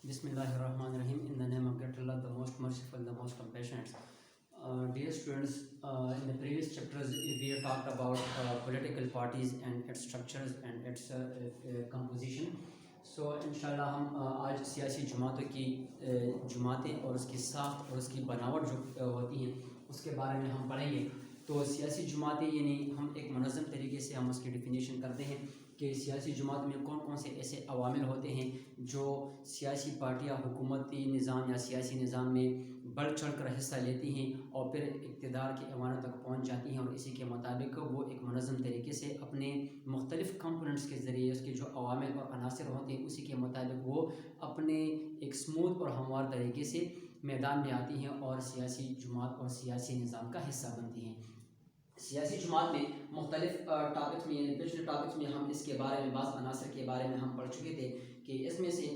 Bismillahirrahmanirrahim. In the name of God, Allah, the most merciful, the most compassionate. Dear students, in the previous chapters we have talked about political parties and its structures and its composition. So inshallah ہم آج سیاسی جماعتیں اور اس کی ساخت اور اس کی بناوٹ جو ہوتی ہیں اس کے بارے میں ہم پڑھیں گے. تو سیاسی جماعتیں یعنی ہم ایک منظم طریقے سے ہم اس کی ڈیفینیشن کرتے ہیں کہ سیاسی جماعت میں کون کون سے ایسے عوامل ہوتے ہیں جو سیاسی پارٹیاں حکومتی نظام یا سیاسی نظام میں بڑھ چڑھ کر حصہ لیتی ہیں اور پھر اقتدار کے ایوانوں تک پہنچ جاتی ہیں, اور اسی کے مطابق وہ ایک منظم طریقے سے اپنے مختلف کمپوننٹس کے ذریعے اس کے جو عوامل اور عناصر ہوتے ہیں اسی کے مطابق وہ اپنے ایک سموتھ اور ہموار طریقے سے میدان میں آتی ہیں اور سیاسی جماعت اور سیاسی نظام کا حصہ بنتی ہیں. سیاسی جماعت میں مختلف ٹاپکس میں یعنی پچھلے ٹاپکس میں ہم اس کے بارے میں بعض عناصر کے بارے میں ہم پڑھ چکے تھے کہ اس میں سے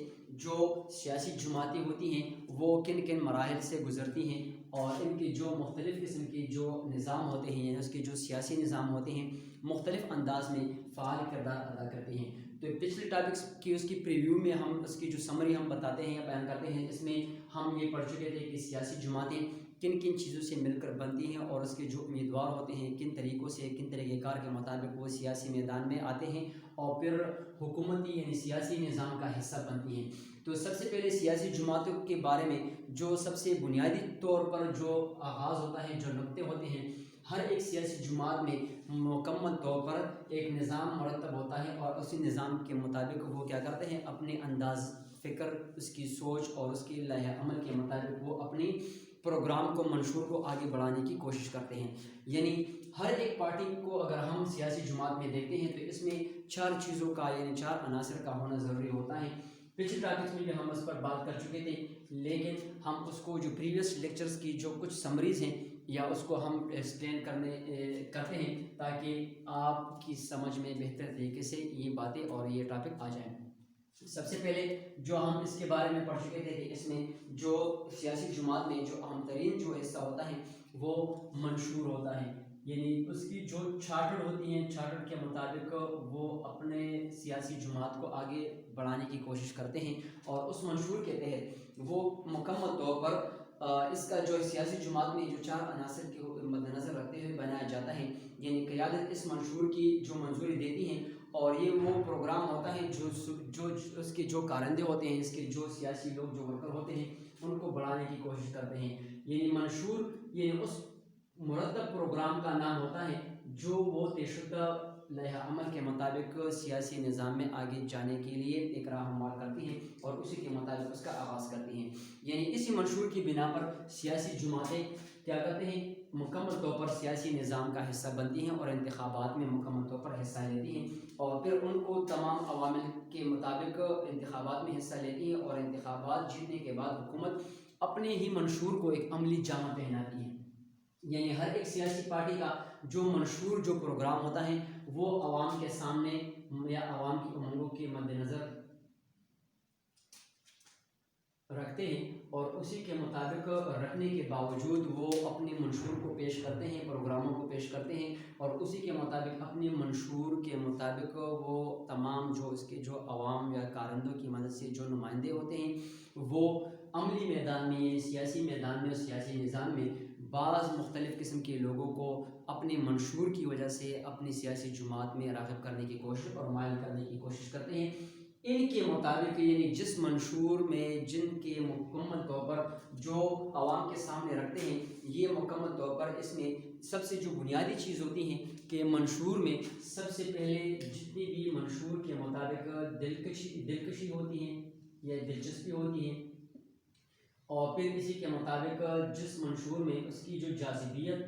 جو سیاسی جماعتیں ہوتی ہیں وہ کن کن مراحل سے گزرتی ہیں اور ان کے جو مختلف قسم کے جو نظام ہوتے ہیں یعنی اس کے جو سیاسی نظام ہوتے ہیں مختلف انداز میں فعال کردار ادا کرتے ہیں. تو پچھلے ٹاپکس کی اس کی پریویو میں ہم اس کی جو سمری ہم بتاتے ہیں یا بیان کرتے ہیں, اس میں ہم یہ پڑھ چکے تھے کہ سیاسی جماعتیں کن کن چیزوں سے مل کر بنتی ہیں اور اس کے جو امیدوار ہوتے ہیں کن طریقوں سے کن طریقہ کار کے مطابق وہ سیاسی میدان میں آتے ہیں اور پھر حکومتی یعنی سیاسی نظام کا حصہ بنتی ہیں. تو سب سے پہلے سیاسی جماعتوں کے بارے میں جو سب سے بنیادی طور پر جو آغاز ہوتا ہے جو نقطے ہوتے ہیں, ہر ایک سیاسی جماعت میں مکمل طور پر ایک نظام مرتب ہوتا ہے اور اسی نظام کے مطابق وہ کیا کرتے ہیں اپنے انداز فکر اس کی سوچ اور اس کی لائحہ عمل کے مطابق وہ اپنی پروگرام کو منشور کو آگے بڑھانے کی کوشش کرتے ہیں. یعنی ہر ایک پارٹی کو اگر ہم سیاسی جماعت میں دیکھتے ہیں تو اس میں 4 چیزوں کا یعنی 4 عناصر کا ہونا ضروری ہوتا ہے. پچھلے ٹاپکس میں بھی ہم اس پر بات کر چکے تھے, لیکن ہم اس کو جو پریویس لیکچرز کی جو کچھ سمریز ہیں یا اس کو ہم ایکسپلین کرتے ہیں تاکہ آپ کی سمجھ میں بہتر طریقے سے یہ باتیں اور یہ ٹاپک آ جائیں. سب سے پہلے جو ہم اس کے بارے میں پڑھ چکے تھے کہ اس میں جو سیاسی جماعت میں جو اہم ترین جو حصہ ہوتا ہے وہ منشور ہوتا ہے. یعنی اس کی جو چارٹر ہوتی ہیں چارٹر کے مطابق وہ اپنے سیاسی جماعت کو آگے بڑھانے کی کوشش کرتے ہیں اور اس منشور کے تحت وہ مکمل طور پر اس کا جو سیاسی جماعت میں جو 4 عناصر کے مد نظر رکھتے ہوئے بنایا جاتا ہے. یعنی قیادت اس منشور کی جو منظوری دیتی ہیں اور یہ وہ پروگرام ہوتا ہے جو اس کے جو کارندے ہوتے ہیں اس کے جو سیاسی لوگ جو ورکر ہوتے ہیں ان کو بڑھانے کی کوشش کرتے ہیں. یعنی منشور یعنی اس مرتب پروگرام کا نام ہوتا ہے جو وہ طے شدہ لائحہ عمل کے مطابق سیاسی نظام میں آگے جانے کے لیے ایک راہ ہموار کرتی ہیں اور اسی کے مطابق اس کا آغاز کرتی ہیں. یعنی اسی منشور کی بنا پر سیاسی جماعتیں کیا کرتے ہیں مکمل طور پر سیاسی نظام کا حصہ بنتی ہیں اور انتخابات میں مکمل طور پر حصہ لیتی ہیں اور پھر ان کو تمام عوامل کے مطابق انتخابات میں حصہ لیتی ہیں اور انتخابات جیتنے کے بعد حکومت اپنے ہی منشور کو ایک عملی جامہ پہناتی ہے. یعنی ہر ایک سیاسی پارٹی کا جو منشور جو پروگرام ہوتا ہے وہ عوام کے سامنے یا عوام کی امنگوں کے مد نظر رکھتے ہیں اور اسی کے مطابق رکھنے کے باوجود وہ اپنے منشور کو پیش کرتے ہیں پروگراموں کو پیش کرتے ہیں اور اسی کے مطابق اپنے منشور کے مطابق وہ تمام جو اس کے جو عوام یا کارندوں کی مدد سے جو نمائندے ہوتے ہیں وہ عملی میدان میں سیاسی میدان میں اور سیاسی نظام میں بعض مختلف قسم کے لوگوں کو اپنے منشور کی وجہ سے اپنی سیاسی جماعت میں راغب کرنے کی کوشش اور مائل کرنے کی کوشش کرتے ہیں. ان کے مطابق یعنی جس منشور میں جن کے مکمل طور پر جو عوام کے سامنے رکھتے ہیں یہ مکمل طور پر اس میں سب سے جو بنیادی چیز ہوتی ہیں کہ منشور میں سب سے پہلے جتنی بھی منشور کے مطابق دلکشی ہوتی ہیں یا دلچسپی ہوتی ہے اور پھر اسی کے مطابق جس منشور میں اس کی جو جاذبیت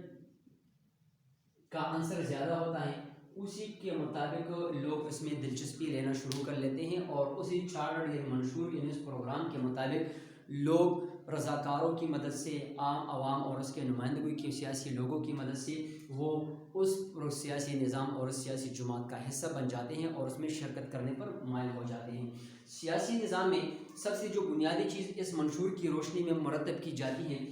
کا عنصر زیادہ ہوتا ہے اسی کے مطابق لوگ اس میں دلچسپی لینا شروع کر لیتے ہیں اور اسی چارٹر یا منشور یعنی اس پروگرام کے مطابق لوگ رضاکاروں کی مدد سے عام عوام اور اس کے نمائندگی کے سیاسی لوگوں کی مدد سے وہ اس سیاسی نظام اور اس سیاسی جماعت کا حصہ بن جاتے ہیں اور اس میں شرکت کرنے پر مائل ہو جاتے ہیں. سیاسی نظام میں سب سے جو بنیادی چیز اس منشور کی روشنی میں مرتب کی جاتی ہے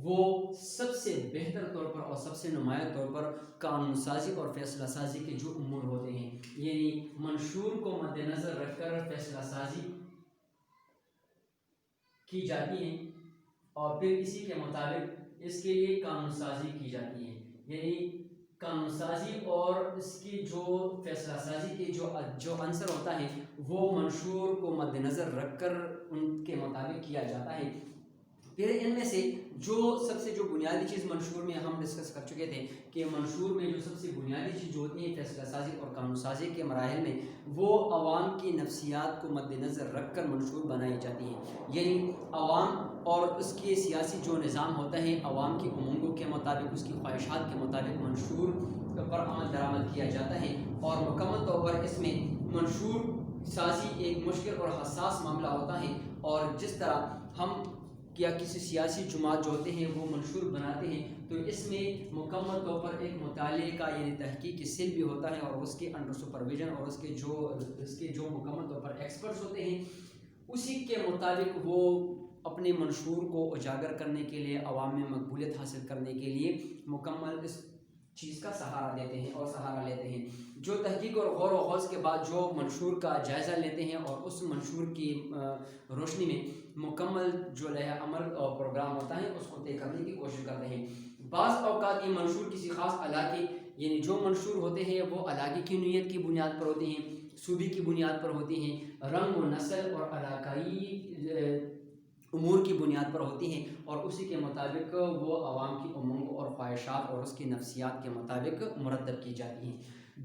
وہ سب سے بہتر طور پر اور سب سے نمایاں طور پر قانون سازی اور فیصلہ سازی کے جو امور ہوتے ہیں. یعنی منشور کو مد نظر رکھ کر فیصلہ سازی کی جاتی ہیں اور پھر اسی کے مطابق اس کے لیے قانون سازی کی جاتی ہے. یعنی قانون سازی اور اس کی جو فیصلہ سازی کی جو عنصر ہوتا ہے وہ منشور کو مد نظر رکھ کر ان کے مطابق کیا جاتا ہے. پھر ان میں سے جو سب سے جو بنیادی چیز منشور میں ہم ڈسکس کر چکے تھے کہ منشور میں جو سب سے بنیادی چیز جو ہوتی ہے فیصلہ سازی اور قانون سازی کے مراحل میں وہ عوام کی نفسیات کو مد نظر رکھ کر منشور بنائی جاتی ہیں. یعنی عوام اور اس کے سیاسی جو نظام ہوتا ہے عوام کی امنگوں کے مطابق اس کی خواہشات کے مطابق منشور پر عمل درآمد کیا جاتا ہے. اور مکمل طور پر اس میں منشور سازی ایک مشکل اور حساس معاملہ ہوتا ہے. اور جس طرح ہم یا کسی سیاسی جماعت جو ہوتے ہیں وہ منشور بناتے ہیں تو اس میں مکمل طور پر ایک مطالعے کا یعنی تحقیقی سیل بھی ہوتا ہے اور اس کے انڈر سپرویژن اور اس کے جو مکمل طور پر ایکسپرٹس ہوتے ہیں اسی کے مطابق وہ اپنے منشور کو اجاگر کرنے کے لیے عوام میں مقبولیت حاصل کرنے کے لیے مکمل اس چیز کا سہارا دیتے ہیں اور سہارا لیتے ہیں. جو تحقیق اور غور و خوض کے بعد جو منشور کا جائزہ لیتے ہیں اور اس منشور کی روشنی میں مکمل جو لائحہ عمل اور پروگرام ہوتا ہے اس کو طے کرنے کی کوشش کرتے ہیں. بعض اوقات یہ منشور کسی خاص علاقے یعنی جو منشور ہوتے ہیں وہ علاقے کی نوعیت کی بنیاد پر ہوتے ہیں, صوبے کی بنیاد پر ہوتی ہیں, رنگ و نسل اور علاقائی امور کی بنیاد پر ہوتی ہیں اور اسی کے مطابق وہ عوام کی امنگ اور خواہشات اور اس کی نفسیات کے مطابق مرتب کی جاتی ہیں.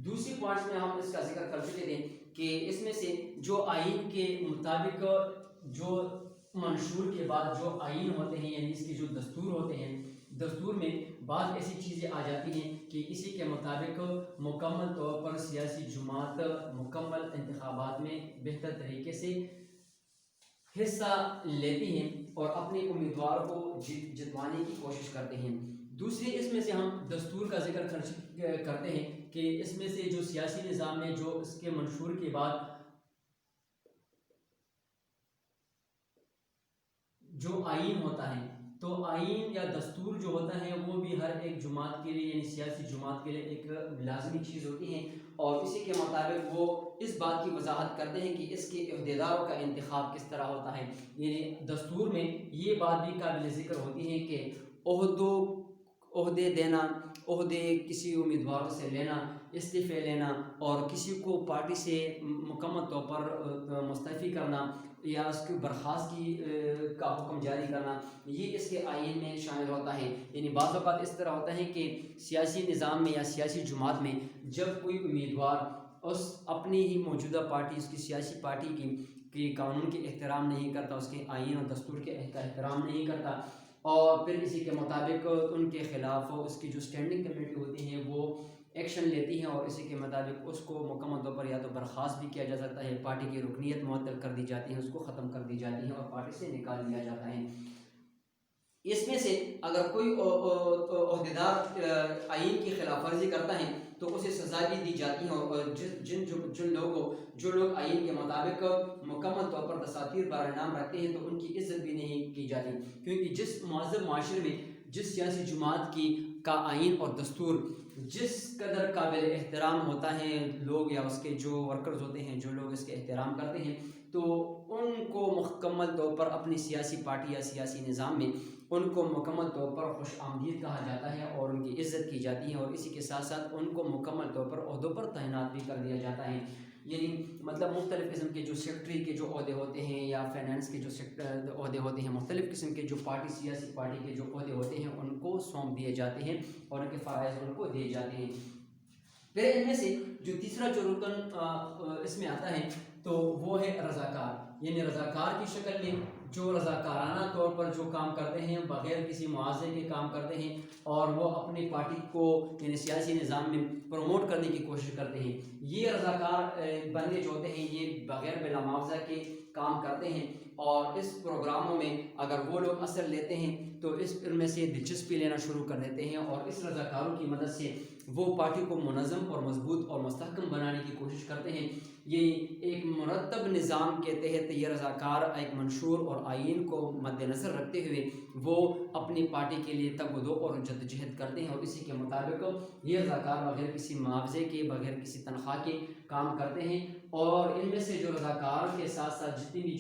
دوسری پوائنٹس میں ہم اس کا ذکر کر چکے تھے کہ اس میں سے جو آئین کے مطابق جو منشور کے بعد جو آئین ہوتے ہیں یعنی اس کے جو دستور ہوتے ہیں دستور میں بعض ایسی چیزیں آ جاتی ہیں کہ اسی کے مطابق مکمل طور پر سیاسی جماعت مکمل انتخابات میں بہتر طریقے سے حصہ لیتی ہیں اور اپنے امیدوار کو جتوانے کی کوشش کرتے ہیں. دوسری اس میں سے ہم دستور کا ذکر کرتے ہیں کہ اس میں سے جو سیاسی نظام میں جو اس کے منشور کے بعد جو آئین ہوتا ہے تو آئین یا دستور جو ہوتا ہے وہ بھی ہر ایک جماعت کے لیے یعنی سیاسی جماعت کے لیے ایک لازمی چیز ہوتی ہے اور اسی کے مطابق وہ اس بات کی وضاحت کرتے ہیں کہ اس کے عہدیداروں کا انتخاب کس طرح ہوتا ہے. یعنی دستور میں یہ بات بھی قابل ذکر ہوتی ہے کہ عہدے دینا, عہدے کسی امیدوار سے لینا, استعفے لینا اور کسی کو پارٹی سے مکمل طور پر مستعفی کرنا یا اس کی برخاستگی کا حکم جاری کرنا یہ اس کے آئین میں شامل ہوتا ہے. یعنی بعض اوقات اس طرح ہوتا ہے کہ سیاسی نظام میں یا سیاسی جماعت میں جب کوئی امیدوار اس اپنی ہی موجودہ پارٹی اس کی سیاسی پارٹی کی قانون کے احترام نہیں کرتا, اس کے آئین اور دستور کے احترام نہیں کرتا اور پھر اسی کے مطابق ان کے خلاف اس کی جو اسٹینڈنگ کمیٹی ہوتی ہیں وہ ایکشن لیتی ہیں اور اسی کے مطابق اس کو مکمل طور پر یا تو برخاست بھی کیا جا سکتا ہے, پارٹی کی رکنیت معطل کر دی جاتی ہے, اس کو ختم کر دی جاتی ہے اور پارٹی سے نکال دیا جاتا ہے. اس میں سے اگر کوئی عہدیدار آئین کی خلاف ورزی کرتا ہے تو اسے سزا بھی دی جاتی ہے اور جو لوگ آئین کے مطابق مکمل طور پر دساتیر بر انعام رکھتے ہیں تو ان کی عزت بھی نہیں کی جاتی, کیونکہ جس مہذب معاشرے میں جس سیاسی جماعت کا آئین اور دستور جس قدر قابل احترام ہوتا ہے لوگ یا اس کے جو ورکرز ہوتے ہیں جو لوگ اس کے احترام کرتے ہیں تو ان کو مکمل طور پر اپنی سیاسی پارٹی یا سیاسی نظام میں ان کو مکمل طور پر خوش آمدید کہا جاتا ہے اور ان کی عزت کی جاتی ہے اور اسی کے ساتھ ساتھ ان کو مکمل طور پر عہدوں پر تعینات بھی کر دیا جاتا ہے. یعنی مطلب مختلف قسم کے جو سیکٹری کے جو عہدے ہوتے ہیں یا فائنانس کے جو عہدے ہوتے ہیں, مختلف قسم کے جو سیاسی پارٹی کے جو عہدے ہوتے ہیں ان کو سونپ دیے جاتے ہیں اور ان کے فرائض ان کو دیے جاتے ہیں. پھر ان میں سے جو تیسرا جو رکن اس میں آتا ہے تو وہ ہے رضاکار. یعنی رضاکار کی شکل میں جو رضاکارانہ طور پر جو کام کرتے ہیں بغیر کسی معاوضے کے کام کرتے ہیں اور وہ اپنی پارٹی کو یعنی سیاسی نظام میں پروموٹ کرنے کی کوشش کرتے ہیں. یہ رضاکار بندے جو ہوتے ہیں یہ بغیر بلا معاوضہ کے کام کرتے ہیں اور اس پروگراموں میں اگر وہ لوگ اثر لیتے ہیں تو ان میں سے دلچسپی لینا شروع کر دیتے ہیں اور اس رضاکاروں کی مدد سے وہ پارٹی کو منظم اور مضبوط اور مستحکم بنانے کی کوشش کرتے ہیں. یہ ایک مرتب نظام کے تحت یہ رضاکار ایک منشور اور آئین کو مد نظر رکھتے ہوئے وہ اپنی پارٹی کے لیے تگ و دو اور جدوجہد کرتے ہیں اور اسی کے مطابق یہ رضاکار بغیر کسی معاوضے کے بغیر کسی تنخواہ کے کام کرتے ہیں اور ان میں سے جو رضاکار کے ساتھ ساتھ جتنی بھی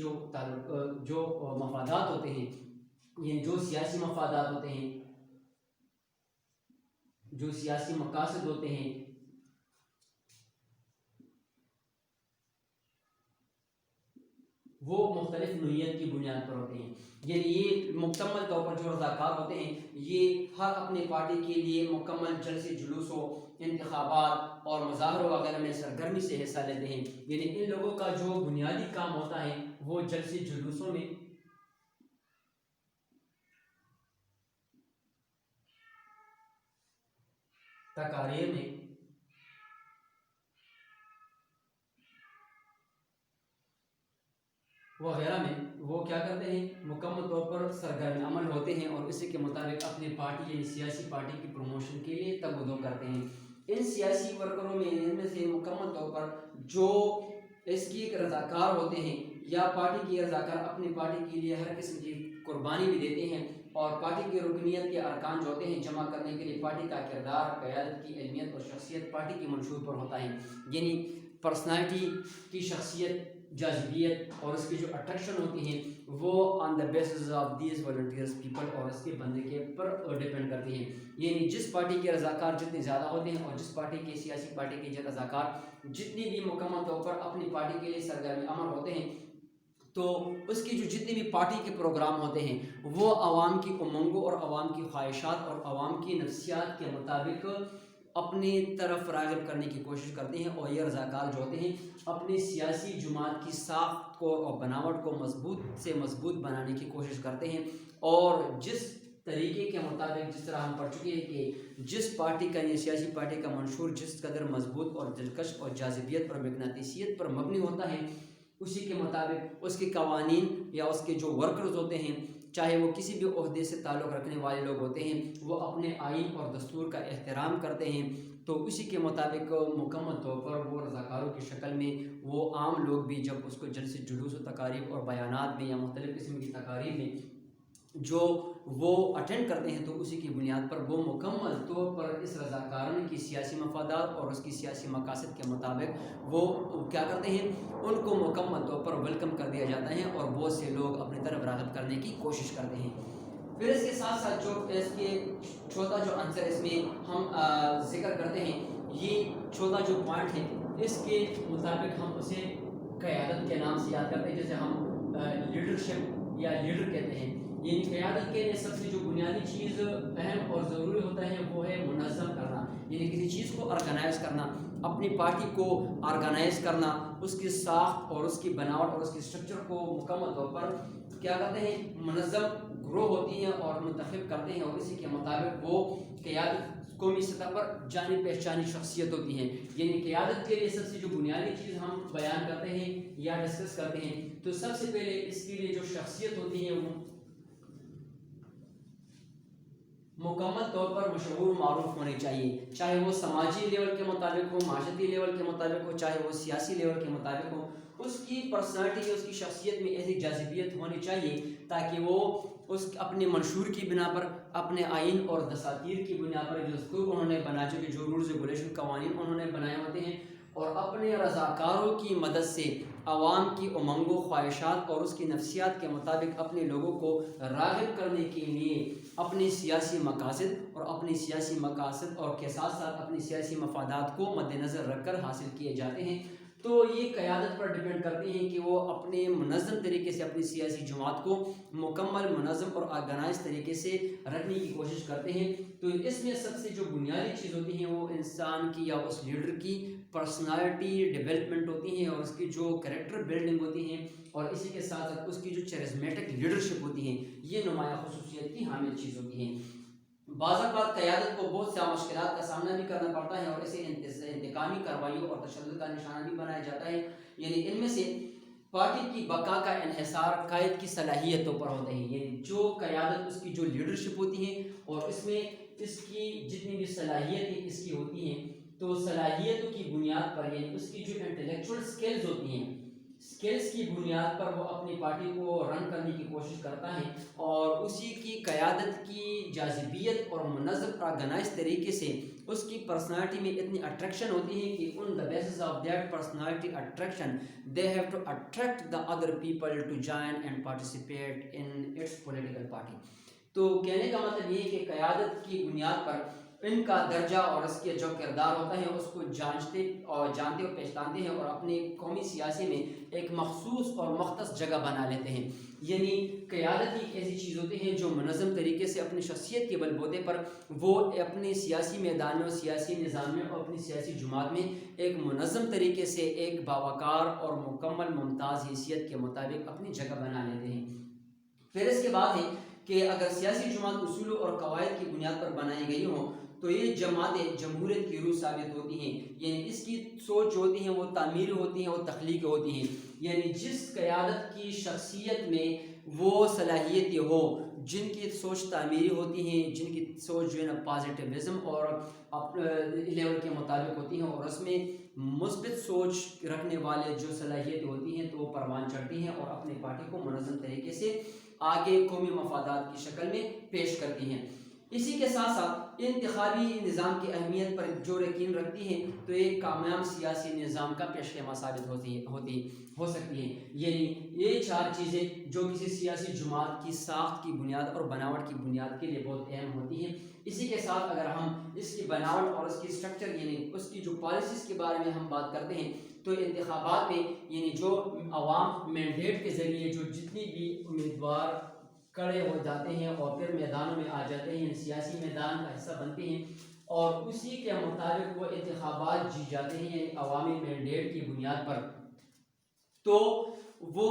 جو مفادات ہوتے ہیں، یعنی جو سیاسی مفادات ہوتے ہیں، جو سیاسی مقاصد ہوتے ہیں، وہ مختلف نوعیت کی بنیاد پر ہوتے ہیں. یعنی یہ مکمل طور پر جو رضاکار ہوتے ہیں یہ ہر اپنے پارٹی کے لیے مکمل جلسے جلوسوں، انتخابات اور مظاہروں وغیرہ میں سرگرمی سے حصہ لیتے ہیں. یعنی ان لوگوں کا جو بنیادی کام ہوتا ہے وہ جلسے جلوسوں میں، تقاریر میں وغیرہ میں وہ کیا کرتے ہیں، مکمل طور پر سرگرم عمل ہوتے ہیں اور اسی کے مطابق اپنی پارٹی یعنی سیاسی پارٹی کی پروموشن کے لیے تگ و دو کرتے ہیں. ان سیاسی ورکروں میں ان میں سے مکمل طور پر جو اس کی ایک رضاکار ہوتے ہیں یا پارٹی کی رضاکار اپنی پارٹی کے لیے ہر قسم کی قربانی بھی دیتے ہیں، اور پارٹی کی رکنیت کے ارکان جو ہوتے ہیں جمع کرنے کے لیے پارٹی کا کردار، قیادت کی علمیت اور شخصیت پارٹی کے منشور پر ہوتا ہے. یعنی پرسنالٹی کی شخصیت، جاذبیت اور اس کی جو اٹریکشن ہوتی ہیں وہ on the basis of these volunteers people اور اس کے بندے کے پر ڈپینڈ کرتی ہیں. یعنی جس پارٹی کے رضاکار جتنے زیادہ ہوتے ہیں اور جس پارٹی کے سیاسی پارٹی کے رضاکار جتنی بھی مکمل طور پر اپنی پارٹی کے لیے سرگرم عمل ہوتے ہیں، تو اس کی جو جتنے بھی پارٹی کے پروگرام ہوتے ہیں وہ عوام کی امنگوں اور عوام کی خواہشات اور عوام کی نفسیات کے مطابق اپنی طرف راغب کرنے کی کوشش کرتے ہیں. اور یہ رضاکار جو ہوتے ہیں اپنی سیاسی جماعت کی ساخت کو اور بناوٹ کو مضبوط سے مضبوط بنانے کی کوشش کرتے ہیں، اور جس طریقے کے مطابق جس طرح ہم پڑھ چکے ہیں کہ جس پارٹی کا یہ سیاسی پارٹی کا منشور جس قدر مضبوط اور دلکش اور جاذبیت اور مقناطیسیت پر مبنی ہوتا ہے، اسی کے مطابق اس کے قوانین یا اس کے جو ورکرز ہوتے ہیں، چاہے وہ کسی بھی عہدے سے تعلق رکھنے والے لوگ ہوتے ہیں، وہ اپنے آئین اور دستور کا احترام کرتے ہیں. تو اسی کے مطابق مکمل طور پر وہ رضاکاروں کی شکل میں وہ عام لوگ بھی جب اس کو جلسے جلوس و تقاریب اور بیانات میں یا مختلف قسم کی تقاریب میں جو وہ اٹینڈ کرتے ہیں، تو اسی کی بنیاد پر وہ مکمل طور پر اس رضاکاروں کی سیاسی مفادات اور اس کی سیاسی مقاصد کے مطابق وہ کیا کرتے ہیں، ان کو مکمل طور پر ویلکم کر دیا جاتا ہے اور بہت سے لوگ اپنی طرف راغب کرنے کی کوشش کرتے ہیں. پھر اس کے ساتھ ساتھ جو اس کے چوتھا جو عنصر اس میں ہم ذکر کرتے ہیں، یہ چوتھا جو پوائنٹ ہے اس کے مطابق ہم اسے قیادت کے نام سے یاد کرتے ہیں، جیسے ہم لیڈرشپ یا لیڈر کہتے ہیں. یعنی قیادت کے لیے سب سے جو بنیادی چیز اہم اور ضروری ہوتا ہے وہ ہے منظم کرنا. یعنی کسی چیز کو آرگنائز کرنا، اپنی پارٹی کو آرگنائز کرنا، اس کی ساخت اور اس کی بناوٹ اور اس کی اسٹرکچر کو مکمل طور پر کیا کرتے ہیں، منظم گروہ ہوتی ہیں اور منتخب کرتے ہیں، اور اسی کے مطابق وہ قیادت قومی سطح پر جانی پہچانی شخصیت ہوتی ہیں. یعنی قیادت کے لیے سب سے جو بنیادی چیز ہم بیان کرتے ہیں یا ڈسکس کرتے ہیں، تو سب سے پہلے اس کے لیے جو شخصیت ہوتی ہے وہ مکمل طور پر مشہور معروف ہونی چاہیے، چاہے وہ سماجی لیول کے مطابق ہو، معاشرتی لیول کے مطابق ہو، چاہے وہ سیاسی لیول کے مطابق ہو. اس کی پرسنالٹی، اس کی شخصیت میں ایسی جاذبیت ہونی چاہیے تاکہ وہ اس اپنے منشور کی بنا پر، اپنے آئین اور دساتیر کی بنا پر جو دستور انہوں نے بنا چکے، جو رولز ریگولیشن قوانین انہوں نے بنائے ہوتے ہیں، اور اپنے رضاکاروں کی مدد سے عوام کی امنگوں، خواہشات اور اس کی نفسیات کے مطابق اپنے لوگوں کو راغب کرنے کے لیے اپنی سیاسی مقاصد اور کے ساتھ ساتھ اپنی سیاسی مفادات کو مد نظر رکھ کر حاصل کیے جاتے ہیں. تو یہ قیادت پر ڈپینڈ کرتی ہیں کہ وہ اپنے منظم طریقے سے اپنی سیاسی جماعت کو مکمل منظم اور آرگنائز طریقے سے رکھنے کی کوشش کرتے ہیں. تو اس میں سب سے جو بنیادی چیز ہوتی ہیں وہ انسان کی یا اس لیڈر کی پرسنالٹی ڈیولپمنٹ ہوتی ہیں، اور اس کی جو کریکٹر بلڈنگ ہوتی ہیں، اور اسی کے ساتھ ساتھ اس کی جو چیرزمیٹک لیڈرشپ ہوتی ہیں، یہ نمایاں خصوصیت کی حامل چیز ہوتی ہیں. بعض اوقات قیادت کو بہت سے مشکلات کا سامنا بھی کرنا پڑتا ہے اور اسے انتقامی کارروائیوں اور تشدد کا نشانہ بھی بنایا جاتا ہے. یعنی ان میں سے پارٹی کی بقا کا انحصار قائد کی صلاحیتوں پر ہوتے ہیں. یعنی جو قیادت، اس کی جو لیڈرشپ ہوتی ہے اور اس میں اس کی جتنی بھی صلاحیتیں اس کی ہوتی ہیں، تو صلاحیتوں کی بنیاد پر، یعنی اس کی جو انٹلیکچوئل سکلز ہوتی ہیں، سکلز کی بنیاد پر وہ اپنی پارٹی کو رن کرنے کی کوشش کرتا ہے، اور اسی کی قیادت کی جاذبیت اور منظم آرگنائز طریقے سے اس کی پرسنالٹی میں اتنی اٹریکشن ہوتی ہے کہ on the basis of that personality attraction they have to attract the other people to join and participate in its political party. تو کہنے کا مطلب یہ ہے کہ قیادت کی بنیاد پر ان کا درجہ اور اس کے جو کردار ہوتا ہے اس کو جانتے اور پہچانتے ہیں اور اپنی قومی سیاسی میں ایک مخصوص اور مختص جگہ بنا لیتے ہیں. یعنی قیادت ایک ایسی چیز ہوتی ہے جو منظم طریقے سے اپنی شخصیت کے بل بوتے پر وہ اپنے سیاسی میدان میں اور سیاسی نظام میں اور اپنی سیاسی جماعت میں ایک منظم طریقے سے ایک باوقار اور مکمل ممتاز حیثیت کے مطابق اپنی جگہ بنا لیتے ہیں. پھر اس کے بعد ہے کہ اگر سیاسی جماعت اصولوں اور قواعد کی بنیاد پر بنائی گئی ہوں تو یہ جماعتیں جمہوریت کی روح ثابت ہوتی ہیں. یعنی اس کی سوچ ہوتی ہیں وہ تعمیری ہوتی ہیں وہ تخلیقی ہوتی ہیں. یعنی جس قیادت کی شخصیت میں وہ صلاحیتیں ہو جن کی سوچ تعمیری ہوتی ہیں, جن کی سوچ جو ہے نا پازیٹیوزم اور لیول کے مطابق ہوتی ہیں اور اس میں مثبت سوچ رکھنے والے جو صلاحیتیں ہوتی ہیں تو وہ پروان چڑھتی ہیں اور اپنی پارٹی کو منظم طریقے سے آگے قومی مفادات کی شکل میں پیش کرتی ہیں. اسی کے ساتھ ساتھ انتخابی نظام کی اہمیت پر جو یقین رکھتی ہیں تو ایک کامیاب سیاسی نظام کا پیش خیمہ ثابت ہو سکتی ہیں. یعنی یہ چار چیزیں جو کسی سیاسی جماعت کی ساخت کی بنیاد اور بناوٹ کی بنیاد کے لیے بہت اہم ہوتی ہیں. اسی کے ساتھ اگر ہم اس کی بناوٹ اور اس کی اسٹرکچر یعنی اس کی جو پالیسیز کے بارے میں ہم بات کرتے ہیں تو انتخابات میں یعنی جو عوام مینڈیٹ کے ذریعے جو جتنی بھی امیدوار کھڑے ہو جاتے ہیں اور پھر میدانوں میں آ جاتے ہیں, سیاسی میدان کا حصہ بنتے ہیں اور اسی کے مطابق وہ انتخابات جیت جاتے ہیں یعنی عوامی مینڈیٹ کی بنیاد پر, تو وہ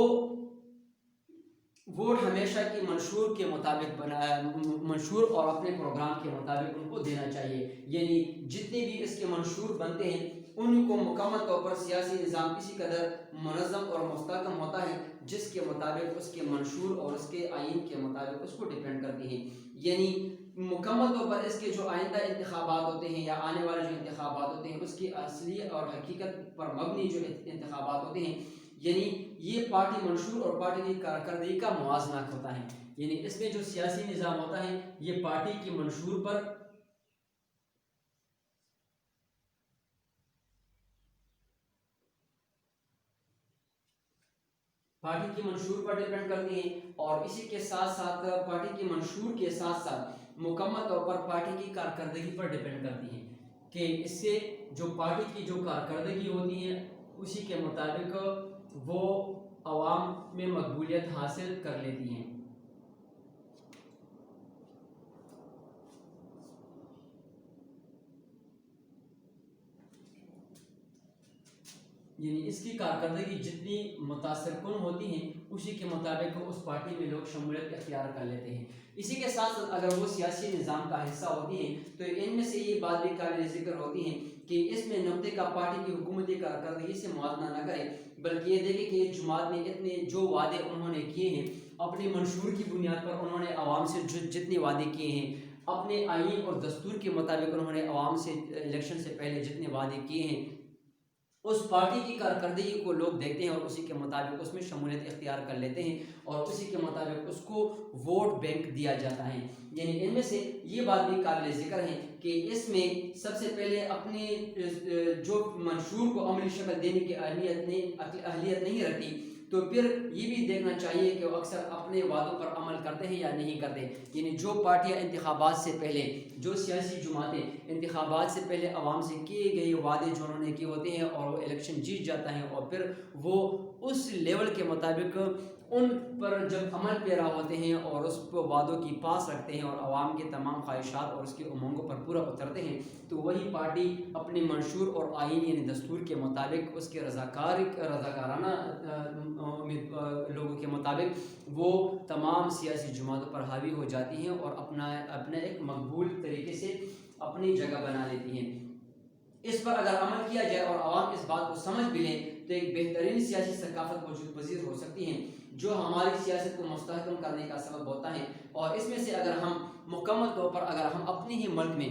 ووٹ ہمیشہ کی منشور کے مطابق منشور اور اپنے پروگرام کے مطابق ان کو دینا چاہیے. یعنی جتنے بھی اس کے منشور بنتے ہیں ان کو مکمل طور پر سیاسی نظام اسی قدر منظم اور مستحکم ہوتا ہے جس کے مطابق اس کے منشور اور اس کے آئین کے مطابق اس کو ڈیپینڈ کرتی ہیں. یعنی مکمل طور پر اس کے جو آئندہ انتخابات ہوتے ہیں یا آنے والے جو انتخابات ہوتے ہیں اس کی اصلی اور حقیقت پر مبنی جو انتخابات ہوتے ہیں یعنی یہ پارٹی منشور اور پارٹی کی کارکردگی کا موازنہ ہوتا ہے. یعنی اس میں جو سیاسی نظام ہوتا ہے یہ پارٹی کی منشور پر ڈیپینڈ کرتی ہیں اور اسی کے ساتھ ساتھ پارٹی کی منشور کے ساتھ ساتھ مکمل طور پر پارٹی کی کارکردگی پر ڈیپینڈ کرتی ہیں کہ اس سے جو پارٹی کی جو کارکردگی ہوتی ہے اسی کے مطابق وہ عوام میں مقبولیت حاصل کر لیتی ہیں. یعنی اس کی کارکردگی جتنی متاثر کن ہوتی ہیں اسی کے مطابق اس پارٹی میں لوگ شمولیت اختیار کر لیتے ہیں. اسی کے ساتھ اگر وہ سیاسی نظام کا حصہ ہوتی ہیں تو ان میں سے یہ بات بھی قابل ذکر ہوتی ہے کہ اس میں نقطے کا پارٹی کی حکومتی کارکردگی سے موازنہ نہ کرے بلکہ یہ دیکھیں کہ جماعت نے اتنے جو وعدے انہوں نے کیے ہیں اپنی منشور کی بنیاد پر انہوں نے عوام سے جتنے وعدے کیے ہیں اپنے آئین اور دستور کے مطابق انہوں نے عوام سے الیکشن سے پہلے جتنے وعدے کیے ہیں اس پارٹی کی کارکردگی کو لوگ دیکھتے ہیں اور اسی کے مطابق اس میں شمولیت اختیار کر لیتے ہیں اور اسی کے مطابق اس کو ووٹ بینک دیا جاتا ہے. یعنی ان میں سے یہ بات بھی قابل ذکر ہے کہ اس میں سب سے پہلے اپنے جو منشور کو عملی شکل دینے کی اہلیت نہیں رکھتی تو پھر یہ بھی دیکھنا چاہیے کہ وہ اکثر اپنے وعدوں پر عمل کرتے ہیں یا نہیں کرتے. یعنی جو پارٹیاں انتخابات سے پہلے جو سیاسی جماعتیں انتخابات سے پہلے عوام سے کیے گئے وعدے جو انہوں نے کیے ہوتے ہیں اور وہ الیکشن جیت جاتا ہے اور پھر وہ اس لیول کے مطابق ان پر جب عمل پیرا ہوتے ہیں اور اس وعدوں کی پاس رکھتے ہیں اور عوام کے تمام خواہشات اور اس کے امنگوں پر پورا اترتے ہیں تو وہی پارٹی اپنے منشور اور آئین یعنی دستور کے مطابق اس کے رضاکارانہ لوگوں کے مطابق وہ تمام سیاسی جماعتوں پر حاوی ہو جاتی ہیں اور اپنا ایک مقبول طریقے سے اپنی جگہ بنا لیتی ہیں. اس پر اگر عمل کیا جائے اور عوام اس بات کو سمجھ بھی لیں تو ایک بہترین سیاسی ثقافت وجود پذیر ہو سکتی ہے جو ہماری سیاست کو مستحکم کرنے کا سبب ہوتا ہے. اور اس میں سے اگر ہم مکمل طور پر اگر ہم اپنے ہی ملک میں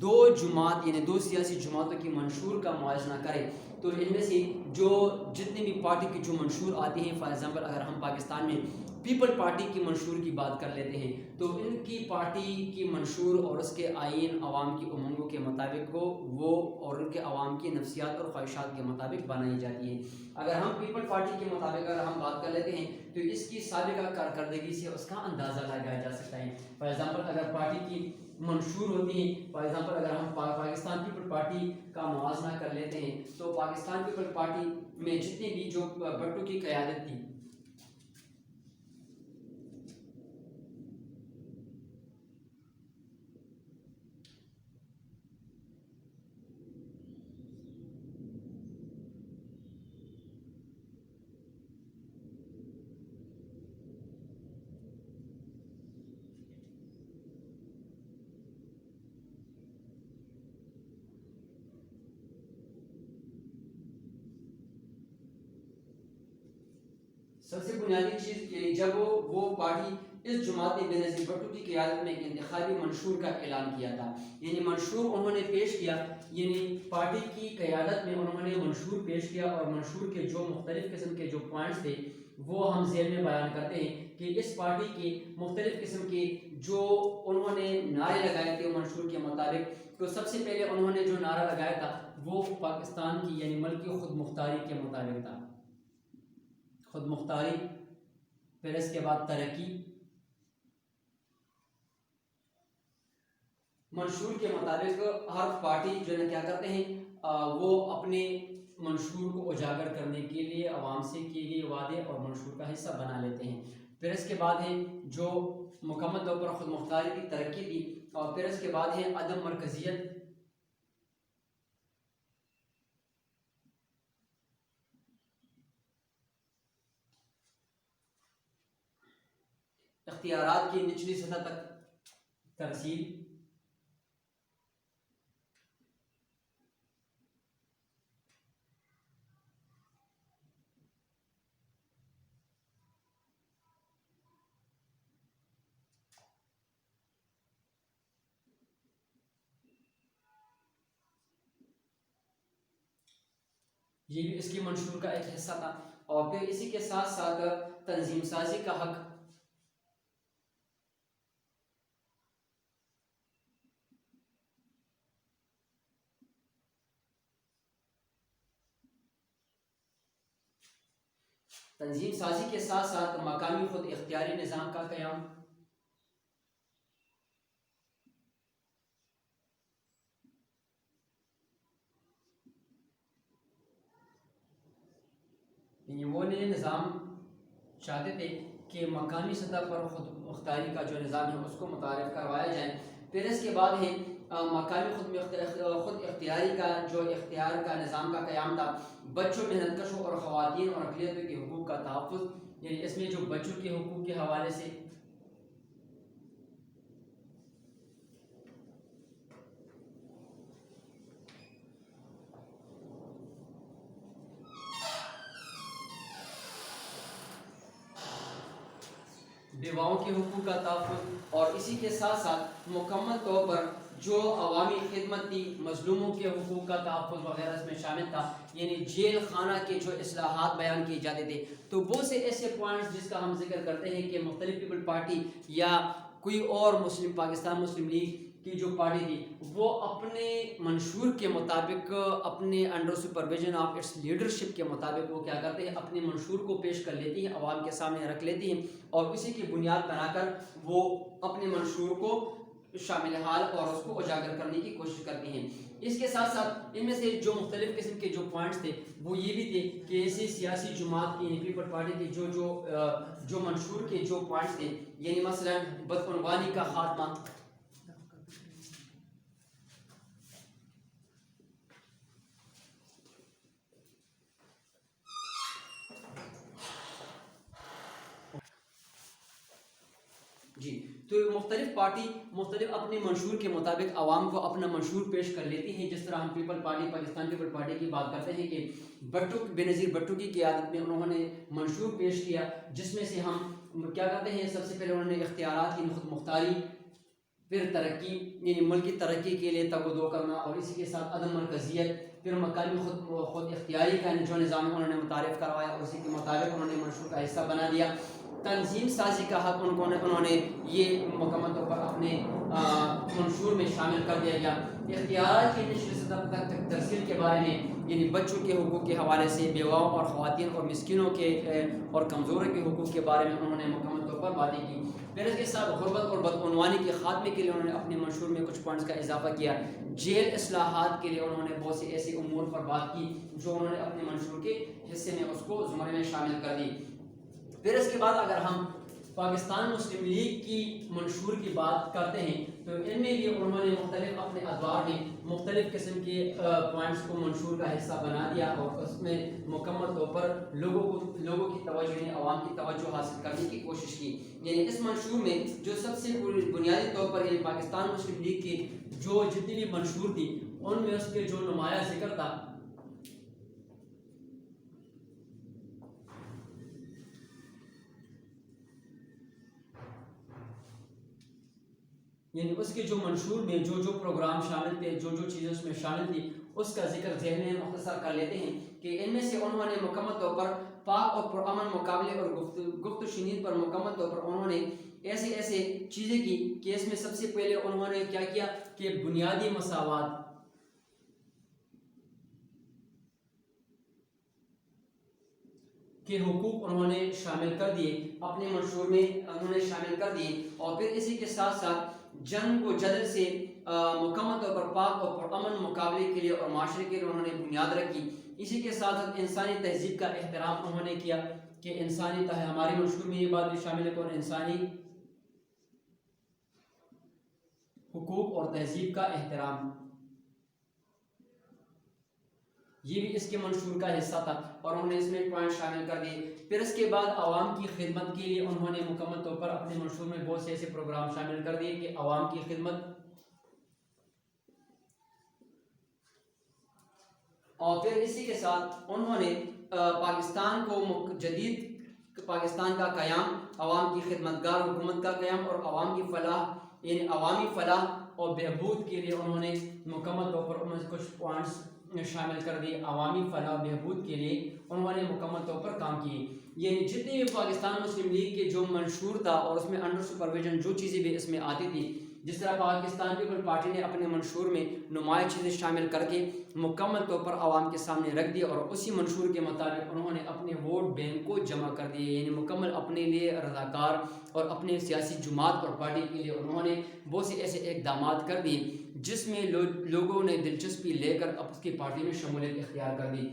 دو جماعت یعنی دو سیاسی جماعتوں کی منشور کا موازنہ کریں تو ان میں سے جو جتنی بھی پارٹی کی جو منشور آتی ہیں فار ایگزامپل اگر ہم پاکستان میں پیپل پارٹی کی منشور کی بات کر لیتے ہیں تو ان کی پارٹی کی منشور اور اس کے آئین عوام کی امنگوں کے مطابق وہ اور ان کے عوام کی نفسیات اور خواہشات کے مطابق بنائی جاتی ہے. اگر ہم پیپل پارٹی کے مطابق اگر ہم بات کر لیتے ہیں تو اس کی سابقہ کارکردگی سے اس کا اندازہ لگایا جا سکتا ہے. فار ایگزامپل اگر پارٹی کی منشور ہوتی ہیں، فار ایگزامپل اگر ہم پاکستان پیپل پارٹی کا موازنہ کر لیتے ہیں تو پاکستان پیپل پارٹی میں جتنی بھی جو بھٹو کی قیادت تھی سب سے بنیادی چیز یعنی جب وہ پارٹی اس جماعت نے بینظیر بھٹو کی قیادت میں انتخابی منشور کا اعلان کیا تھا. یعنی منشور انہوں نے پیش کیا، یعنی پارٹی کی قیادت میں انہوں نے منشور پیش کیا اور منشور کے جو مختلف قسم کے جو پوائنٹس تھے وہ ہم ذیل میں بیان کرتے ہیں کہ اس پارٹی کے مختلف قسم کے جو انہوں نے نعرے لگائے تھے منشور کے مطابق. تو سب سے پہلے انہوں نے جو نعرہ لگایا تھا وہ پاکستان کی یعنی ملک کی خود مختاری کے مطابق تھا. خود مختاری، پھر اس کے بعد ترقی. منشور کے مطابق ہر پارٹی جو ہے کیا کرتے ہیں وہ اپنے منشور کو اجاگر کرنے کے لیے عوام سے کیے گئے وعدے اور منشور کا حصہ بنا لیتے ہیں. پھر اس کے بعد ہے جو مکمل طور پر خود مختاری کی ترقی تھی، اور پھر اس کے بعد ہے عدم مرکزیت. اختیارات کی نچلی سطح تک ترسیل. یہ بھی اس کی منشور کا ایک حصہ تھا. اور پھر اسی کے ساتھ ساتھ تنظیم سازی کا حق. تنظیم سازی کے ساتھ ساتھ مقامی خود اختیاری نظام کا قیام. یعنی وہ نئے نظام چاہتے تھے کہ مقامی سطح پر خود مختاری کا جو نظام ہے اس کو متعارف کروایا جائے. پھر اس کے بعد ہے مقامی خود اختیاری کا جو اختیار کا نظام کا قیام تھا. بچوں، محنت کشوں اور خواتین اور اقلیتوں کے حقوق کا تحفظ. یعنی اس میں جو بچوں کے حقوق کے حوالے سے بیواؤں کے حقوق کا تحفظ، اور اسی کے ساتھ ساتھ مکمل طور پر جو عوامی خدمت تھی، مظلوموں کے حقوق کا تحفظ وغیرہ اس میں شامل تھا. یعنی جیل خانہ کے جو اصلاحات بیان کیے جاتے تھے. تو بہت سے ایسے پوائنٹس جس کا ہم ذکر کرتے ہیں کہ مختلف پیپل پارٹی یا کوئی اور پاکستان مسلم لیگ کی جو پارٹی تھی وہ اپنے منشور کے مطابق اپنے under supervision of its leadership کے مطابق وہ کیا کرتے ہیں اپنے منشور کو پیش کر لیتی ہیں، عوام کے سامنے رکھ لیتی ہیں، اور اسی کی بنیاد بنا کر وہ اپنے منشور کو شامل حال اور اس کو اجاگر کرنے کی کوشش کرتی ہیں. اس کے ساتھ ساتھ ان میں سے جو مختلف قسم کے جو پوائنٹس تھے وہ یہ بھی تھے کہ ایسی سیاسی جماعت کی پیپل پارٹی کی جو منشور کے جو پوائنٹس تھے، یعنی مثلا بدعنوانی کا خاتمہ. جی، تو مختلف اپنے منشور کے مطابق عوام کو اپنا منشور پیش کر لیتی ہیں. جس طرح ہم پاکستان پیپل پارٹی کی بات کرتے ہیں کہ بینظیر بھٹو کی قیادت میں انہوں نے منشور پیش کیا، جس میں سے ہم کیا کرتے ہیں سب سے پہلے انہوں نے اختیارات کی خود مختاری، پھر ترقی یعنی ملک کی ترقی کے لیے تگ و دو کرنا، اور اسی کے ساتھ عدم مرکزیت، پھر مقامی خود اختیاری کا جو نظام انہوں نے متعارف کروایا اور اسی کے مطابق انہوں نے منشور کا حصہ بنا دیا. تنظیم سازی کا حق انہوں نے یہ مکمل طور پر اپنے منشور میں شامل کر دیا گیا. اختیارات کی نشر سطح تک ترسیل کے بارے میں یعنی بچوں کے حقوق کے حوالے سے بیواؤں اور خواتین اور مسکینوں کے اور کمزوروں کے حقوق کے بارے میں انہوں نے مکمل طور پر باتیں کی. پھر اس کے ساتھ غربت اور بدعنوانی کے خاتمے کے لیے انہوں نے اپنے منشور میں کچھ پوائنٹس کا اضافہ کیا. جیل اصلاحات کے لیے انہوں نے بہت سے ایسے امور پر بات کی جو انہوں نے اپنے منشور کے حصے میں اس کو زمرے میں شامل کر دی. پھر اس کے بعد اگر ہم پاکستان مسلم لیگ کی منشور کی بات کرتے ہیں تو ان میں بھی انہوں نے مختلف اپنے ادوار میں مختلف قسم کے پوائنٹس کو منشور کا حصہ بنا دیا اور اس میں مکمل طور پر لوگوں کی توجہ یعنی عوام کی توجہ حاصل کرنے کی کوشش کی. یعنی اس منشور میں جو سب سے بنیادی طور پر یعنی پاکستان مسلم لیگ کی جو جتنی بھی منشور تھی ان میں اس کے جو نمایاں ذکر تھا یعنی اس کے جو منشور میں جو جو پروگرام شامل تھے جو جو چیزیں اس میں شامل تھی اس کا ذکر ذہن میں مختصر کر لیتے ہیں کہ ان میں سے انہوں نے مکمل طور پر پاک اور پرامن مقابلے اور گفت و شنید پر مکمل طور پر انہوں نے ایسے چیزیں کی کہ اس میں سب سے پہلے انہوں نے کیا کیا کہ بنیادی مساوات کے حقوق انہوں نے شامل کر دیے اپنے منشور میں انہوں نے شامل کر دیے. اور پھر اسی کے ساتھ ساتھ جنگ و جدل سے مکمل طور پر پاک اور پرامن مقابلے کے لیے اور معاشرے کے لیے انہوں نے بنیاد رکھی. اسی کے ساتھ ساتھ انسانی تہذیب کا احترام انہوں نے کیا کہ انسانی ہمارے منشور میں یہ بات بھی شامل ہے کہ انسانی حقوق اور تہذیب کا احترام یہ بھی اس کے منشور کا حصہ تھا اور انہوں نے اس میں پوائنٹ شامل کر دیے. پھر اس کے بعد عوام کی خدمت کے لیے انہوں نے مکمل طور پر اپنے منشور میں بہت سے ایسے پروگرام شامل کر دیے کہ عوام کی خدمت اور پھر اسی کے ساتھ انہوں نے پاکستان کو جدید پاکستان کا قیام عوام کی خدمتگار حکومت کا قیام اور عوام کی فلاح یعنی عوامی فلاح اور بہبود کے لیے انہوں نے مکمل طور پر ان میں کچھ پوائنٹس شامل کر دی. عوامی فلاح و بہبود کے لیے انہوں نے مکمل طور پر کام کیے. یعنی جتنے بھی پاکستان مسلم لیگ کے جو منشور تھا اور اس میں انڈر سپرویژن جو چیزیں بھی اس میں آتی تھی جس طرح پاکستان پیپل پارٹی نے اپنے منشور میں نمایاں چیزیں شامل کر کے مکمل طور پر عوام کے سامنے رکھ دی اور اسی منشور کے مطابق انہوں نے اپنے ووٹ بینک کو جمع کر دیے. یعنی مکمل اپنے لیے رضاکار اور اپنے سیاسی جماعت اور پارٹی کے لیے انہوں نے بہت سے ایسے اقدامات کر دیے جس میں لوگوں نے دلچسپی لے کر اس کی پارٹی میں شمولیت اختیار کر دی.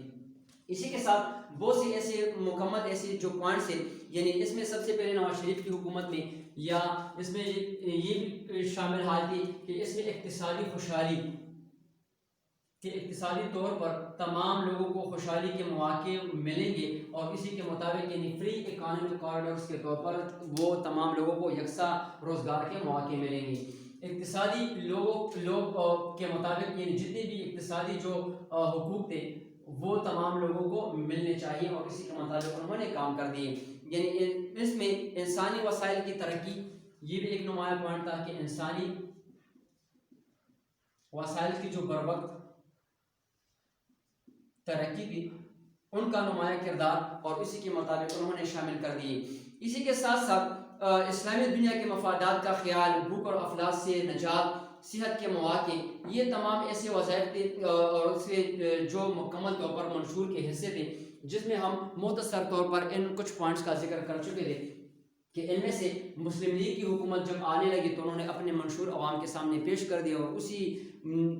اسی کے ساتھ بہت سے ایسے مکمل ایسے جو پوائنٹس ہیں یعنی اس میں سب سے پہلے نواز شریف کی حکومت میں یا اس میں یہ بھی شامل حال تھی کہ اس میں اقتصادی خوشحالی کہ اقتصادی طور پر تمام لوگوں کو خوشحالی کے مواقع ملیں گے اور اسی کے مطابق یعنی فری اکانومک کارڈرز کے طور پر وہ تمام لوگوں کو یکساں روزگار کے مواقع ملیں گے. اقتصادی لوگ کے مطابق یعنی جتنے بھی اقتصادی جو حقوق تھے وہ تمام لوگوں کو ملنے چاہیے اور اسی کے مطابق انہوں نے کام کر دیے. یعنی اس میں انسانی وسائل کی ترقی یہ بھی ایک نمایاں پوائنٹ تھا کہ انسانی وسائل کی جو بروقت ترقی کی ان کا نمایاں کردار اور اسی کے مطابق انہوں نے شامل کر دیے. اسی کے ساتھ ساتھ اسلامی دنیا کے مفادات کا خیال بھوک اور افلاس سے نجات صحت کے مواقع یہ تمام ایسے وظائف تھے اور اس سے جو مکمل طور پر منشور کے حصے تھے جس میں ہم مختصر طور پر ان کچھ پوائنٹس کا ذکر کر چکے تھے کہ ان میں سے مسلم لیگ کی حکومت جب آنے لگی تو انہوں نے اپنے منشور عوام کے سامنے پیش کر دیا اور اسی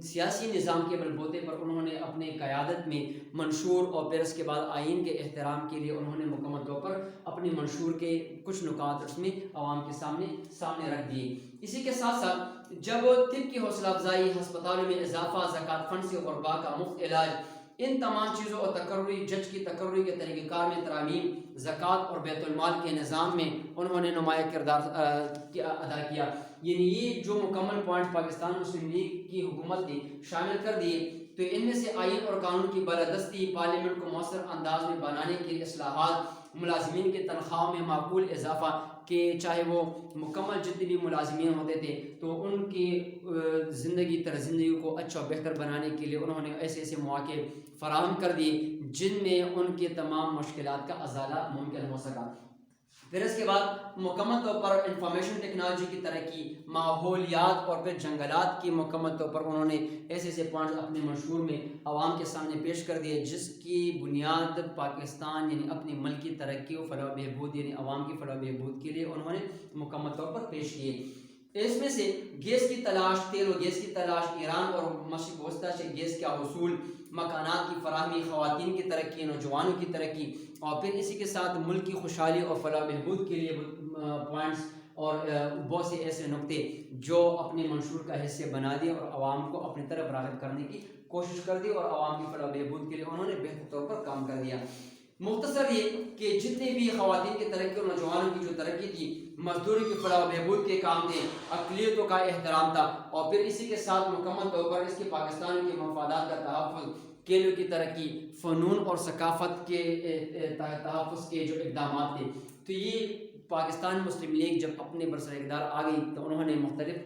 سیاسی نظام کے بل بوتے پر انہوں نے اپنے قیادت میں منشور اور پھر اس کے بعد آئین کے احترام کے لیے انہوں نے مکمل طور پر اپنے منشور کے کچھ نکات اس میں عوام کے سامنے رکھ دیے. اسی کے ساتھ ساتھ جب طب کی حوصلہ افزائی ہسپتالوں میں اضافہ زکوٰۃ فنڈ سے غربا کا مفت علاج ان تمام چیزوں اور تقرری جج کی تقرری کے طریقہ کار میں ترامیم زکوٰۃ اور بیت المال کے نظام میں انہوں نے نمایاں کردار ادا کیا. یعنی یہ جو مکمل پوائنٹ پاکستان مسلم لیگ کی حکومت نے شامل کر دیے تو ان میں سے آئین اور قانون کی بالادستی پارلیمنٹ کو مؤثر انداز میں بنانے کے اصلاحات ملازمین کے تنخواہوں میں معقول اضافہ کہ چاہے وہ مکمل جتنے بھی ملازمین ہوتے تھے تو ان کی زندگی کو اچھا اور بہتر بنانے کے لیے انہوں نے ایسے مواقع فراہم کر دیے جن میں ان کے تمام مشکلات کا ازالہ ممکن ہو سکا. پھر اس کے بعد مکمل طور پر انفارمیشن ٹیکنالوجی کی ترقی، ماحولیات اور پھر جنگلات کی مکمل طور پر انہوں نے ایسے ایسے پوائنٹس اپنے منشور میں عوام کے سامنے پیش کر دیے جس کی بنیاد پاکستان یعنی اپنی ملک کی ترقی و فلاح و بہبود یعنی عوام کی فلاح و بہبود کے لیے انہوں نے مکمل طور پر پیش کیے۔ اس میں سے گیس کی تلاش، تیل و گیس کی تلاش، ایران اور مشرق وسطیٰ سے گیس کا حصول، مکانات کی فراہمی، خواتین کی ترقی، نوجوانوں کی ترقی، اور پھر اسی کے ساتھ ملک کی خوشحالی اور فلاح و بہبود کے لیے پوائنٹس اور بہت سے ایسے نقطے جو اپنے منشور کا حصے بنا دیے اور عوام کو اپنی طرف راغب کرنے کی کوشش کر دی اور عوام کی فلاح و بہبود کے لیے انہوں نے بہتر طور پر کام کر دیا۔ مختصر یہ کہ جتنے بھی خواتین کی ترقی اور نوجوانوں کی جو ترقی تھی، مزدوروں کی فلاح و بہبود کے کام تھے، اقلیتوں کا احترام تھا، اور پھر اسی کے ساتھ مکمل طور پر اس کے پاکستان کے مفادات کا تحفظ، کھیلوں کی ترقی، فنون اور ثقافت کے تحفظ کے جو اقدامات تھے۔ تو یہ پاکستان مسلم لیگ جب اپنے برسر اقتدار آ گئی تو انہوں نے مختلف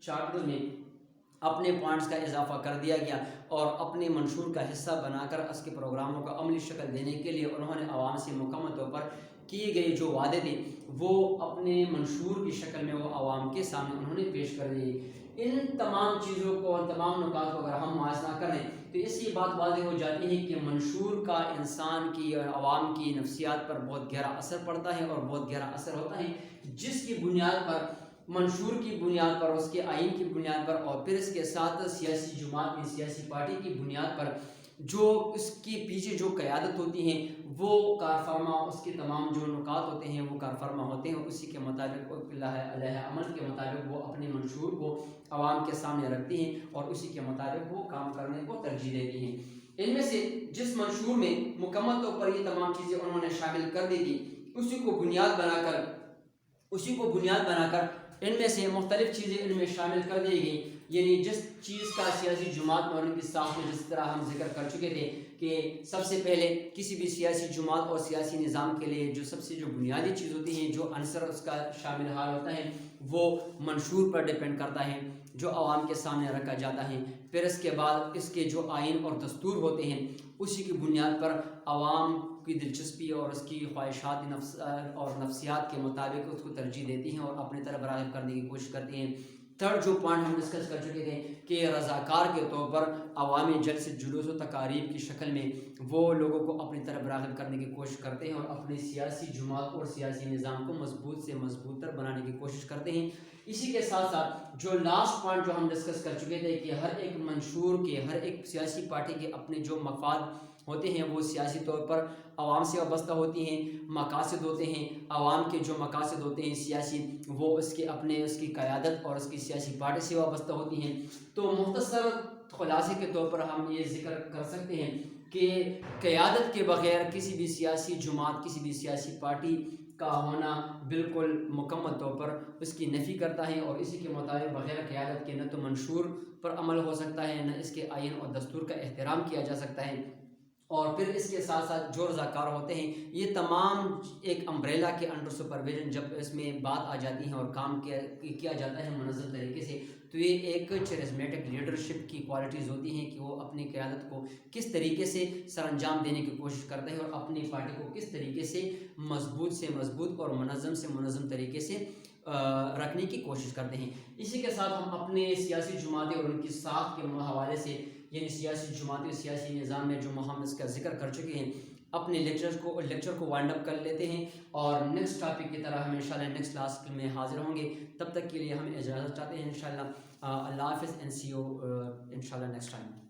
چارٹرز میں اپنے پوائنٹس کا اضافہ کر دیا گیا اور اپنے منشور کا حصہ بنا کر اس کے پروگراموں کو عملی شکل دینے کے لیے انہوں نے عوام سے مکمل طور پر کیے گئے جو وعدے تھے وہ اپنے منشور کی شکل میں وہ عوام کے سامنے انہوں نے پیش کر دیے۔ ان تمام چیزوں کو اور تمام نکات کو اگر ہم موازنہ کریں تو اس کی بات واضح ہو جاتی ہے کہ منشور کا انسان کی اور عوام کی نفسیات پر بہت گہرا اثر پڑتا ہے اور بہت گہرا اثر ہوتا ہے، جس کی بنیاد پر منشور کی بنیاد پر، اس کے آئین کی بنیاد پر، اور پھر اس کے ساتھ سیاسی جماعت کی سیاسی پارٹی کی بنیاد پر جو اس کے پیچھے جو قیادت ہوتی ہیں وہ کار فرما، اس کے تمام جو نکات ہوتے ہیں وہ کار فرما ہوتے ہیں، اسی کے مطابق علیہ عمل کے مطابق وہ اپنے منشور کو عوام کے سامنے رکھتی ہیں اور اسی کے مطابق وہ کام کرنے کو ترجیح دیتی ہیں۔ ان میں سے جس منشور میں مکمل طور پر یہ تمام چیزیں انہوں نے شامل کر دی تھی، اسی کو بنیاد بنا کر ان میں سے مختلف چیزیں ان میں شامل کر دی گئی، یعنی جس چیز کا سیاسی جماعت میں ان کی ساخت میں جس طرح ہم ذکر کر چکے تھے کہ سب سے پہلے کسی بھی سیاسی جماعت اور سیاسی نظام کے لیے جو سب سے جو بنیادی چیز ہوتی ہے، جو عنصر اس کا شامل حال ہوتا ہے، وہ منشور پر ڈیپینڈ کرتا ہے جو عوام کے سامنے رکھا جاتا ہے۔ پھر اس کے بعد اس کے جو آئین اور دستور ہوتے ہیں اسی کی بنیاد پر عوام کی دلچسپی اور اس کی خواہشات اور نفسیات کے مطابق اس کو ترجیح دیتی ہیں اور اپنی طرف راغب کرنے کی کوشش کرتی ہیں۔ تھرڈ جو پوائنٹ ہم ڈسکس کر چکے تھے کہ رضاکار کے طور پر عوامی جلسے، جلوس و تقاریب کی شکل میں وہ لوگوں کو اپنی طرف راغب کرنے کی کوشش کرتے ہیں اور اپنی سیاسی جماعت اور سیاسی نظام کو مضبوط سے مضبوط تر بنانے کی کوشش کرتے ہیں۔ اسی کے ساتھ ساتھ جو لاسٹ پوائنٹ جو ہم ڈسکس کر چکے تھے کہ ہر ایک منشور کے، ہر ایک سیاسی پارٹی کے اپنے جو مفاد ہوتے ہیں وہ سیاسی طور پر عوام سے وابستہ ہوتی ہیں، مقاصد ہوتے ہیں، عوام کے جو مقاصد ہوتے ہیں سیاسی وہ اس کی قیادت اور اس کی سیاسی پارٹی سے وابستہ ہوتی ہیں۔ تو مختصر خلاصے کے طور پر ہم یہ ذکر کر سکتے ہیں کہ قیادت کے بغیر کسی بھی سیاسی جماعت، کسی بھی سیاسی پارٹی کا ہونا بالکل مکمل طور پر اس کی نفی کرتا ہے، اور اسی کے مطابق بغیر قیادت کے نہ تو منشور پر عمل ہو سکتا ہے، نہ اس کے آئین اور دستور کا احترام کیا جا سکتا ہے۔ اور پھر اس کے ساتھ ساتھ جو رضاکار ہوتے ہیں یہ تمام ایک امبریلا کے انڈر سپرویژن جب اس میں بات آ جاتی ہے اور کام کیا جاتا ہے منظم طریقے سے، تو یہ ایک چیرزمیٹک لیڈرشپ کی کوالٹیز ہوتی ہیں کہ وہ اپنی قیادت کو کس طریقے سے سر انجام دینے کی کوشش کرتے ہیں اور اپنی پارٹی کو کس طریقے سے مضبوط سے مضبوط اور منظم سے منظم طریقے سے رکھنے کی کوشش کرتے ہیں۔ اسی کے ساتھ ہم اپنے سیاسی جماعتیں اور ان کی ساخت کے حوالے سے، یعنی سیاسی جماعتیں سیاسی نظام میں جو ہم اس کا ذکر کر چکے ہیں، اپنے لیکچر کو وائنڈ اپ کر لیتے ہیں اور نیکسٹ ٹاپک کی طرح ہم انشاءاللہ نیکسٹ کلاس میں حاضر ہوں گے۔ تب تک کے لیے ہم اجازت چاہتے ہیں انشاءاللہ۔ اللہ حافظ، and see you انشاءاللہ نیکسٹ ٹائم۔